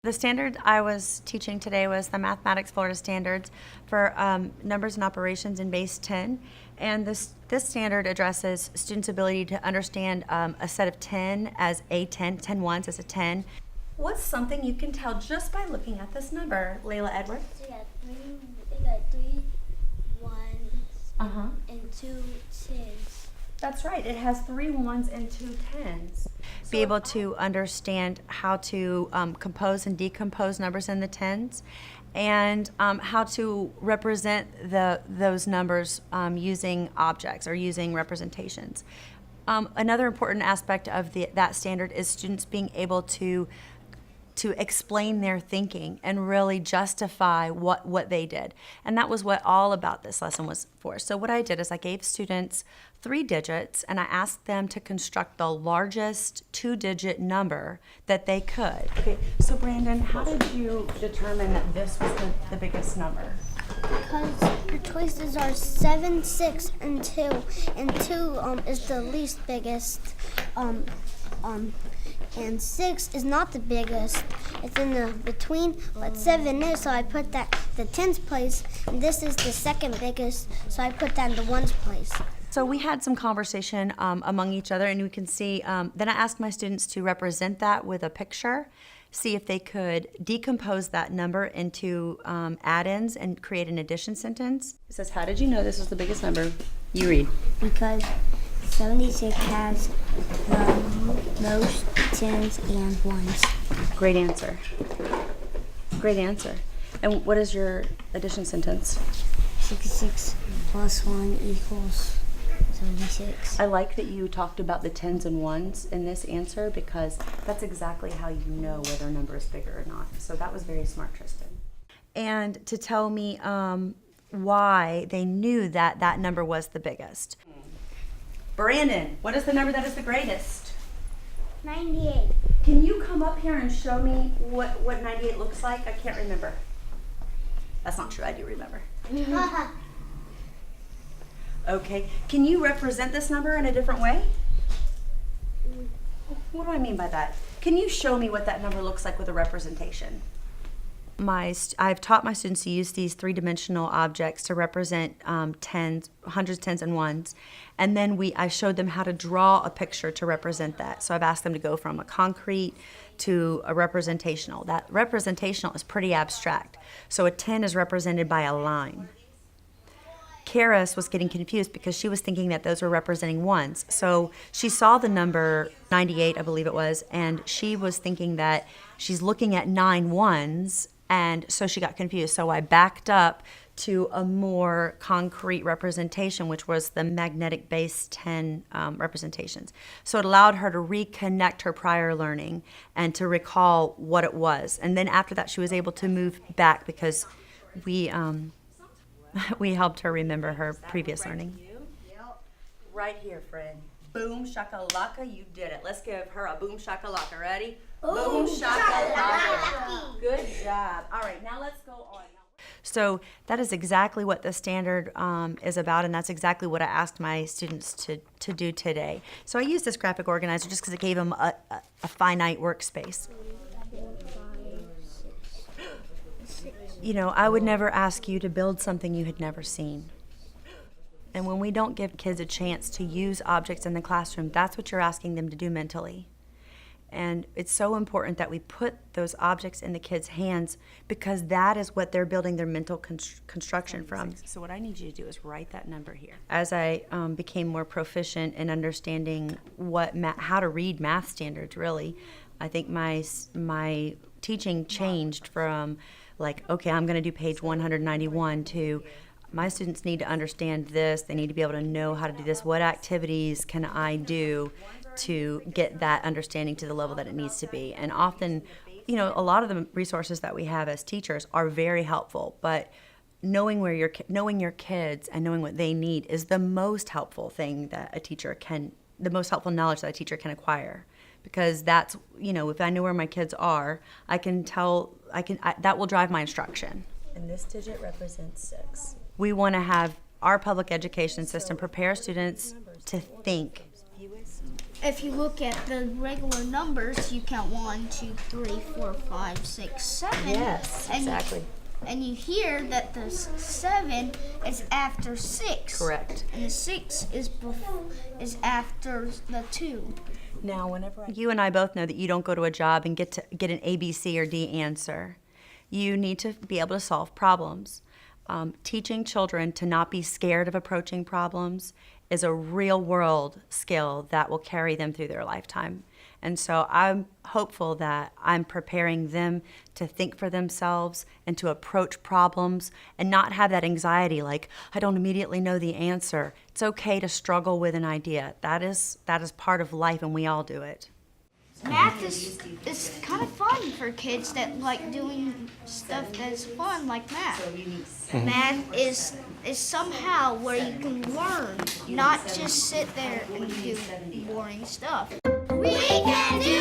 The standard I was teaching today was the Mathematics Florida Standards for Numbers and Operations in Base 10. And this standard addresses students' ability to understand a set of 10 as a 10 ones as a 10. What's something you can tell just by looking at this number, Layla Edwards? So they got three ones and two tens. That's right. It has 3 ones and 2 tens. Be able to understand how to compose and decompose numbers in the tens, and how to represent those numbers using objects or using representations. Another important aspect of that standard is students being able to explain their thinking and really justify what they did. And that was what all about this lesson was for. So what I did is I gave students 3 digits and I asked them to construct the largest 2-digit number that they could. Okay, so Brandon, how did you determine that this was the biggest number? Because your choices are 7, 6, and 2, and 2 is the least biggest. And 6 is not the biggest. It's in the between, but 7 is, so I put that the tens place, and this is the second biggest, so I put that in the ones place. So we had some conversation among each other, and we can see, then I asked my students to represent that with a picture, see if they could decompose that number into add-ins and create an addition sentence. It says, how did you know this was the biggest number? You read. Because 76 has the most tens and ones. Great answer. Great answer. And what is your addition sentence? 66 plus 1 equals 76. I like that you talked about the tens and ones in this answer because that's exactly how you know whether a number is bigger or not. So that was very smart, Tristan. And to tell me why they knew that that number was the biggest. Brandon, what is the number that is the greatest? 98. Can you come up here and show me what 98 looks like? I can't remember. That's not true, I do remember. Okay, can you represent this number in a different way? What do I mean by that? Can you show me what that number looks like with a representation? I've taught my students to use these 3-dimensional objects to represent tens, hundreds, tens, and ones. And then I showed them how to draw a picture to represent that. So I've asked them to go from a concrete to a representational. That representational is pretty abstract. So a 10 is represented by a line. Karis was getting confused because she was thinking that those were representing ones. So she saw the number 98, I believe it was, and she was thinking that she's looking at 9 ones, and so she got confused. So I backed up to a more concrete representation, which was the magnetic base 10 representations. So it allowed her to reconnect her prior learning and to recall what it was. And then after that, she was able to move back because we helped her remember her previous learning. Right here, friend. Boom shakalaka, you did it. Let's give her a boom shakalaka. Ready? Boom shakalaka. Good job. All right, now let's go on. So that is exactly what the standard is about, and that's exactly what I asked my students to do today. So I used this graphic organizer just because it gave them a finite workspace. You know, I would never ask you to build something you had never seen. And when we don't give kids a chance to use objects in the classroom, that's what you're asking them to do mentally. And it's so important that we put those objects in the kids' hands because that is what they're building their mental construction from. So what I need you to do is write that number here. As I became more proficient in understanding how to read math standards, really, I think my teaching changed from like, okay, I'm going to do page 191 to my students need to understand this. They need to be able to know how to do this. What activities can I do to get that understanding to the level that it needs to be? And often, you know, a lot of the resources that we have as teachers are very helpful, but knowing your kids and knowing what they need is the most helpful thing that the most helpful knowledge that a teacher can acquire. Because that's, you know, if I know where my kids are, that will drive my instruction. And this digit represents 6. We want to have our public education system prepare students to think if you look at the regular numbers, you count 1, 2, 3, 4, 5, 6, 7. Yes, exactly. And you hear that the 7 is after 6. Correct. And the 6 is after the 2. Now, you and I both know that you don't go to a job and get an A, B, C, or D answer. You need to be able to solve problems. Teaching children to not be scared of approaching problems is a real world skill that will carry them through their lifetime. And so I'm hopeful that I'm preparing them to think for themselves and to approach problems and not have that anxiety like, I don't immediately know the answer. It's okay to struggle with an idea. That is part of life, and we all do it. Math is kind of fun for kids that like doing stuff that's fun, like math. Math is somehow where you can learn, not just sit there and do boring stuff. We can do